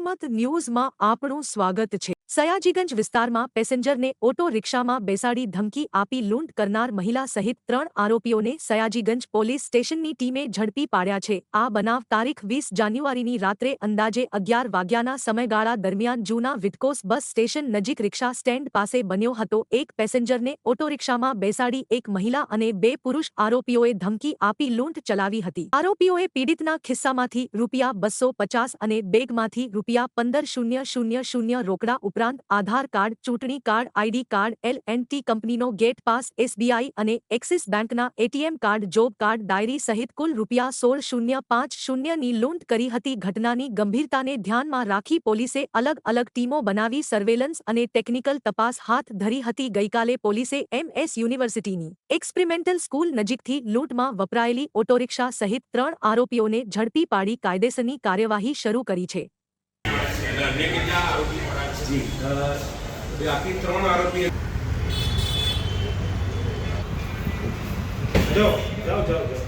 जनमत न्यूઝમાં આપનું સ્વાગત છે। સયાજીગંજ વિસ્તારમાં પેસેન્જરને ઓટો રિક્ષામાં બેસાડી ધમકી આપી લૂંટ કરનાર મહિલા સહિત 3 આરોપીઓને સયાજીગંજ પોલીસ સ્ટેશનની ટીમે ઝડપી પાડ્યા છે। આ બનાવ તારીખ 20 જાન્યુઆરીની રાત્રે અંદાજે 11 વાગ્યાના સમયગાળા દરમિયાન જૂના વિટકોસ બસ સ્ટેશન નજીક રિક્ષા સ્ટેન્ડ પાસે બન્યો હતો। એક પેસેન્જરને ઓટો રિક્ષામાં બેસાડી એક મહિલા અને 2 પુરુષ આરોપીઓએ ધમકી આપી લૂંટ ચલાવી હતી। આરોપીઓએ પીડિતના ખિસ્સામાંથી ₹250 અને બેગમાંથી ₹15,000 રોકડા ઉપરાંત આધાર કાર્ડ, ચૂંટણી કાર્ડ, આઈડી કાર્ડ, L&T કંપનીનો ગેટ પાસ, SBI અને એક્સિસ બેંકના ATM card, job card, diary સહિત કુલ ₹16,050ની લૂંટ કરી હતી। ઘટનાની ગંભીરતાને ધ્યાનમાં રાખી પોલીસે અલગ અલગ ટીમો બનાવી સર્વેલન્સ અને ટેકનિકલ તપાસ હાથ ધરી હતી। ગઈકાલે પોલીસે MS યુનિવર્સિટીની એક્સપેરિમેન્ટલ સ્કૂલ નજીકથી લૂંટમાં વપરાયેલી ઓટોરિક્ષા સહિત 3 આરોપીઓને ઝડપી પાડી કાયદેસરની કાર્યવાહી શરૂ કરી છે। अन्य कितना आरोपी पड़ा जी बाकी 3 आरोपी जाओ जाओ जाओ जाओ